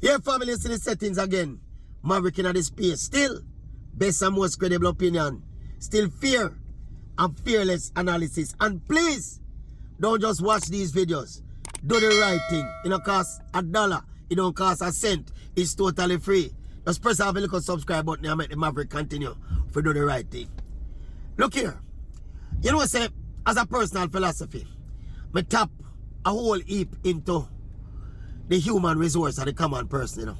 Yeah, family, see the settings again. Maverick in the space. Still, best and most credible opinion. Still fear and fearless analysis. And please, don't just watch these videos. Do the right thing. It don't cost $1. It don't cost a cent. It's totally free. Just press have a little subscribe button and make the Maverick continue for do the right thing. Look here. You know what I say? As a personal philosophy, me tap a whole heap into the human resource of the common person, you know.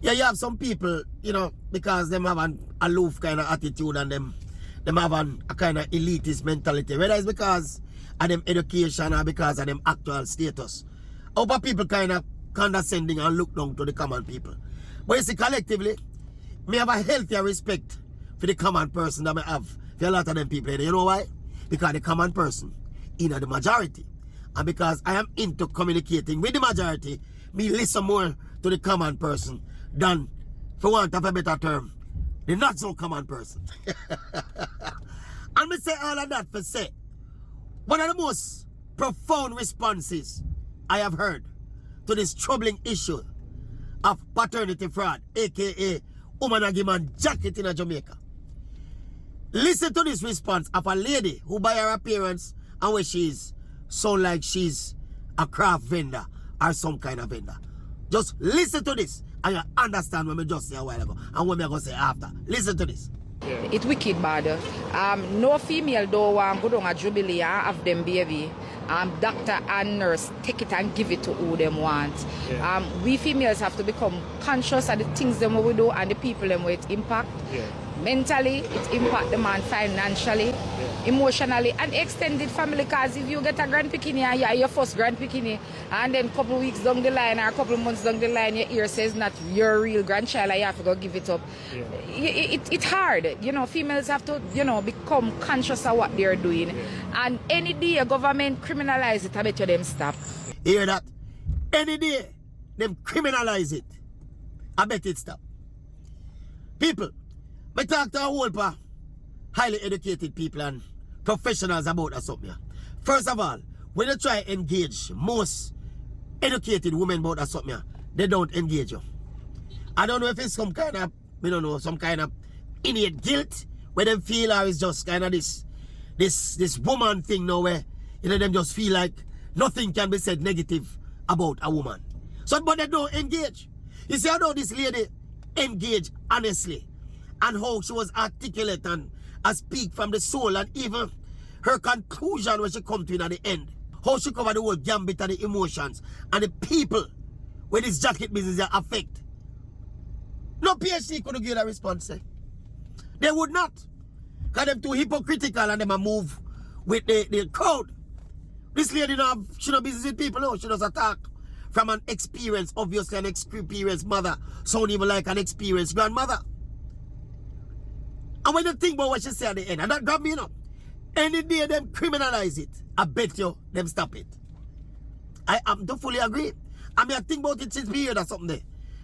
Yeah, you have some people, you know, because them have an aloof kind of attitude and them have a kind of elitist mentality. Whether it's because of them education or because of them actual status. Other people kind of condescending and look down to the common people. But you see, collectively, me have a healthier respect for the common person that I have for a lot of them people. You know why? Because the common person is the majority. And because I am into communicating with the majority, me listen more to the common person than, for want of a better term, the not so common person. And me say all of that for say, one of the most profound responses I have heard to this troubling issue of paternity fraud, aka woman jacket in Jamaica. Listen to this response of a lady who by her appearance and where she is sound like she's a craft vendor or some kind of vendor. Just listen to this and you understand what I just said a while ago and what I'm going to say after. Listen to this. Yeah. It's wicked bad. No female though go down a jubilee and have them baby. Doctor and nurse take it and give it to who them want. Yeah. We females have to become conscious of the things them we do and the people them with impact. Yeah. Mentally, it impact the man financially, yeah, emotionally, and extended family. Because if you get a grandpikini and you're your first grandpikini, and then a couple of weeks down the line or a couple of months down the line, your ear says not your real grandchild, and you have to go give it up. Yeah. It's hard. You know, females have to, you know, become conscious of what they're doing. Yeah. And any day government criminalize it, I bet you them stop. Hear that? Any day them criminalize it, I bet it stop. People, I talk to a whole pa highly educated people and professionals about that something. First of all, when you try to engage most educated women about that something, they don't engage you. I don't know if it's some kind of, we don't know, some kind of innate guilt where they feel or it's just kind of this woman thing now where, you know, them just feel like nothing can be said negative about a woman. So, but they don't engage. You see, I know this lady engage honestly and how she was articulate and speak from the soul, and even her conclusion when she come to it at the end. How she cover the whole gambit of the emotions and the people where this jacket business affect. No PhD could give that response. They would not. Because them too hypocritical and them a move with the crowd. This lady she no business with people, no. She does attack from an experience, obviously an experienced mother, sound even like an experienced grandmother. And when you think about what she say at the end, and that grab me, you know, any day them criminalize it, I bet you them stop it. I am to fully agree. I mean, I think about it since we heard or something there.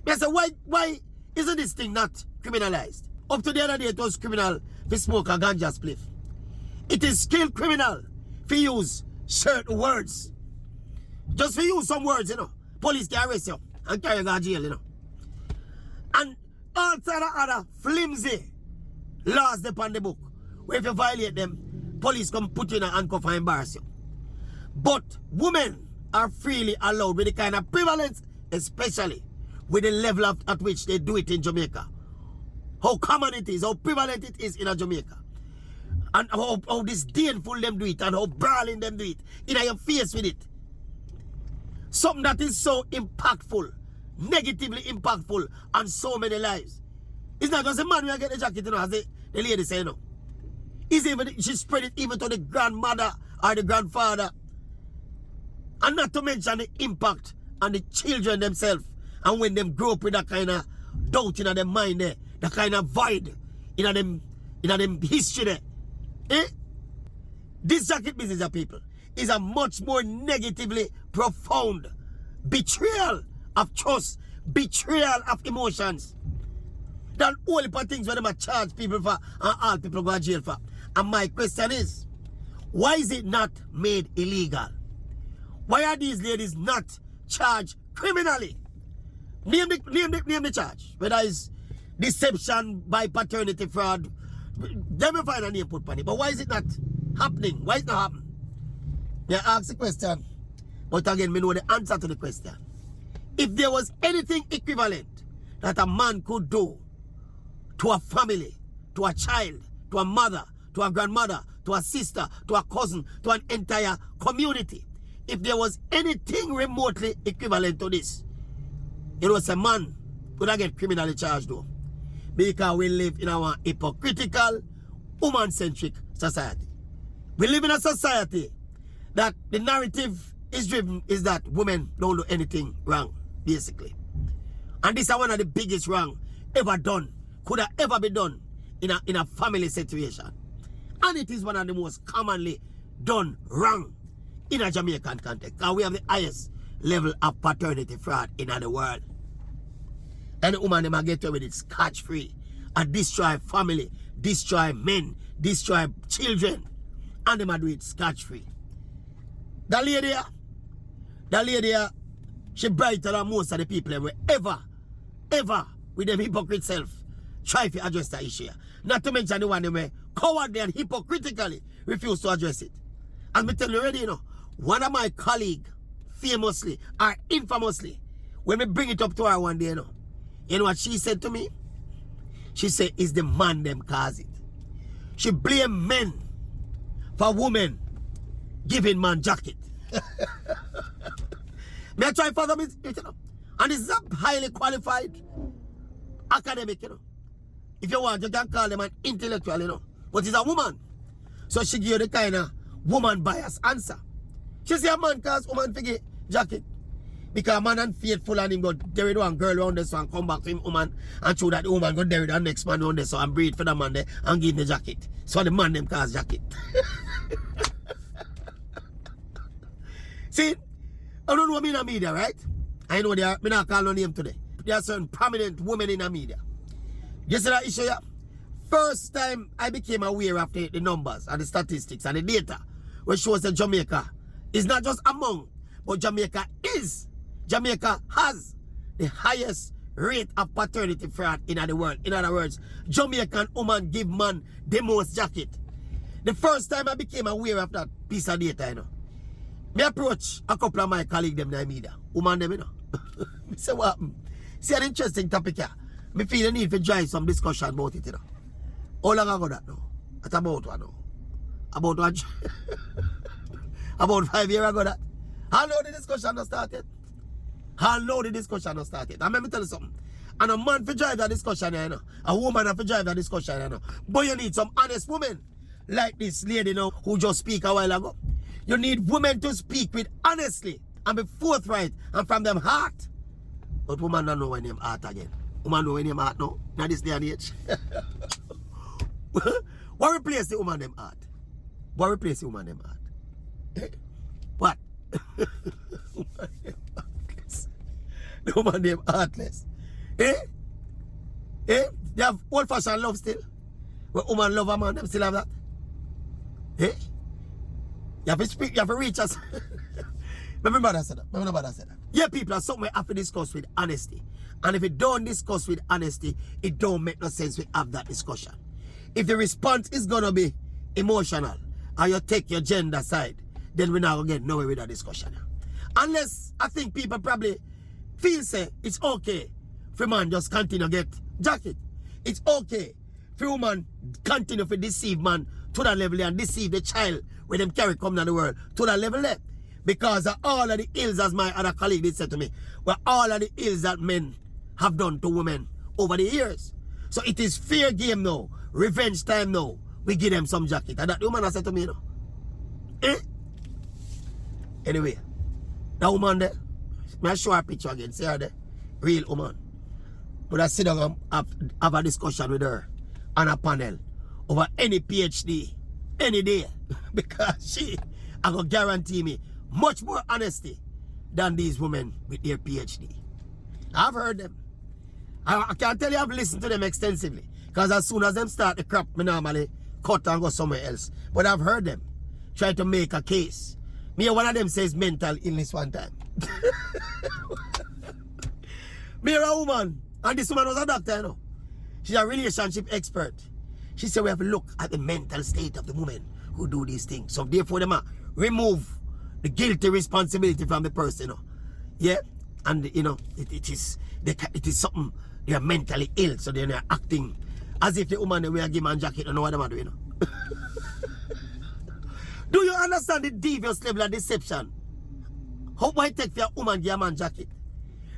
I say, why isn't this thing not criminalized? Up to the other day, it was criminal to smoke a ganja spliff. It is still criminal to use certain words. Just to use some words, you know. Police can arrest you and carry you to jail, you know. And all sort of other flimsy laws upon the book, where if you violate them, police come put you in a handcuff and embarrass you. But women are freely allowed with the kind of prevalence, especially with the level at which they do it in Jamaica. How common it is, how prevalent it is in Jamaica. And how disdainful them do it, and how brawling them do it. In your face with it. Something that is so impactful, negatively impactful on so many lives. It's not just a man who get the jacket, you know, as the lady say, you know. She spread it even to the grandmother or the grandfather. And not to mention the impact on the children themselves. And when them grow up with that kind of doubt in their mind there, that kind of void in them history there. Eh? This jacket business of people is a much more negatively profound betrayal of trust, betrayal of emotions, than all the things where they charge people for and all people go to jail for. And my question is, why is it not made illegal? Why are these ladies not charged criminally. Name the charge. Whether it's deception by paternity fraud. Let me find a name put on it. But why is it not happening? Why is it not happening? You ask the question. But again, me know the answer to the question. If there was anything equivalent that a man could do to a family, to a child, to a mother, to a grandmother, to a sister, to a cousin, to an entire community, if there was anything remotely equivalent to this, it was a man would I get criminally charged though. Because we live in our hypocritical, woman-centric society. We live in a society that the narrative is driven is that women don't do anything wrong, basically. And this is one of the biggest wrong ever done, could have ever be done in a family situation. And it is one of the most commonly done wrong in a Jamaican context. And we have the highest level of paternity fraud in the world. And the woman them get away with it scotch-free and destroy family, destroy men, destroy children, and them do it scotch-free. That lady, she brighter than most of the people ever, with them hypocrite self, try to address the issue. Not to mention the one them where cowardly and hypocritically refuse to address it. And me tell you already, one of my colleagues, famously or infamously, when me bring it up to her one day, you know what she said to me? She said, it's the man them cause it. She blame men for women giving man jacket. Me I try for them, and this is a highly qualified academic, If you want, you can call them an intellectual, But it's a woman. So she give you the kind of woman bias answer. She say a man cause woman forget jacket. Because a man unfaithful and him go there with one girl around this one, come back to him woman and show that the woman go there with the next man around this and breed for the man there and give him the jacket. So the man them cause jacket. See, I don't know what in the media, right? I know they are, me not call no name today. There are certain prominent women in the media. You see that issue, yeah? First time I became aware of the numbers and the statistics and the data which shows that Jamaica is not just among, but Jamaica has the highest rate of paternity fraud in the world. In other words, Jamaican woman give man the most jacket. The first time I became aware of that piece of data, me approach a couple of my colleagues them in the media. Woman them, Me say what happened? See an interesting topic here. Me feel the need to drive some discussion about it, How long ago that now? At about one now. About one about 5 years ago that. How long the discussion has started? How long the discussion has started? And let me tell you something. And a man for drive that discussion, a woman for drive that discussion, But you need some honest women like this lady who just speak a while ago. You need women to speak with honestly and be forthright and from them heart. But woman don't know when them heart again. Woman know when them heart now. Now this day and age. What replace the woman them heart? What replace the woman them heart? Eh? What? The woman them heartless. Eh? Eh? They have old-fashioned love still. When woman love a man, them still have that. Eh? You have to speak, you have to reach us. Remember that said that. Yeah, people are something we have to discuss with honesty. And if it don't discuss with honesty, it don't make no sense we have that discussion. If the response is gonna be emotional, or you take your gender side, then we're not gonna get nowhere with that discussion. Unless I think people probably feel say it's okay for man just continue to get jacket. It's okay for woman continue to deceive man to that level and deceive the child when them carry come to the world to that level there. Because of all of the ills, as my other colleague did say to me, were all of the ills that men have done to women over the years. So it is fair game now, revenge time now. We give them some jacket. And that woman has said to me, Eh? Anyway, that woman there, may I show her picture again, see her there, real woman. But I sit down and have a discussion with her on a panel over any PhD, any day. Because she, I can guarantee me, much more honesty than these women with their PhD. I've heard them. I can't tell you I've listened to them extensively. Because as soon as them start the crap, me normally cut and go somewhere else. But I've heard them try to make a case. Me, one of them says mental illness one time. Me a woman, and this woman was a doctor, you know. She's a relationship expert. She said we have to look at the mental state of the women who do these things. So therefore, them remove the guilty responsibility from the person, you know. Yeah, and you know it is something they are mentally ill, so they're acting as if the woman they wear a man jacket don't know what they do, you know. Do you understand the devious level of deception? How might take for a woman give a man jacket?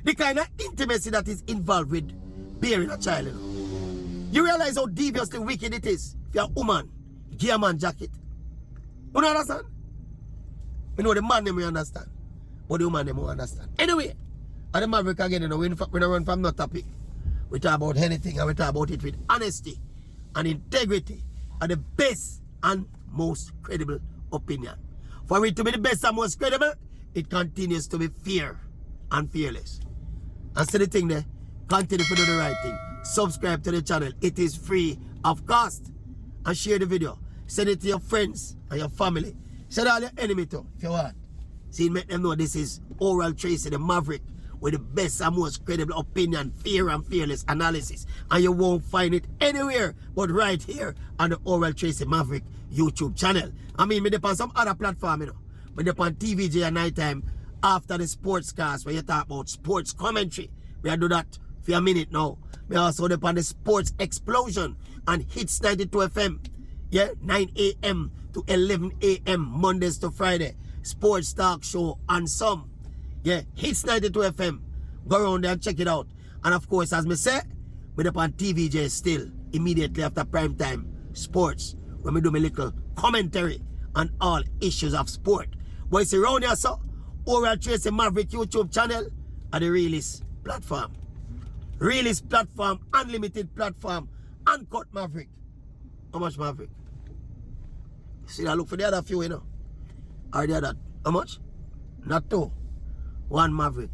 The kind of intimacy that is involved with bearing a child, you know. You realize how deviously wicked it is if you're a woman give a man jacket. You know understand? You know the man them we understand, but the woman them won't understand. Anyway, at the Maverick again, you know, we don't run from no topic. We talk about anything and we talk about it with honesty and integrity and the best and most credible opinion. For it to be the best and most credible, it continues to be fair and fearless. And so the thing there, continue to do the right thing. Subscribe to the channel. It is free of cost. And share the video. Send it to your friends and your family. Send all your enemy too, if you want. See, make them know this is Oral Tracy, the Maverick, with the best and most credible opinion, fair and fearless analysis. And you won't find it anywhere but right here on the Oral Tracy Maverick YouTube channel. I mean, me depend on some other platform, you know. Me depend on TVJ at night time after the sports cast where you talk about sports commentary. We do that for a minute now. We also depend on the Sports Explosion and Hits 92 FM. Yeah, 9 a.m. to 11 a.m. Mondays to Friday. Sports talk show and some. Yeah, Hits 92 FM. Go around there and check it out. And of course, as me say, we depend on TVJ still immediately after prime time sports, when we do my little commentary on all issues of sport. But it's around here, so Oral Tracy Maverick YouTube channel at the realest platform. Realest platform, unlimited platform, uncut Maverick. How much Maverick? See, I look for the other few, you know. Or the other, how much? Not two. One Maverick.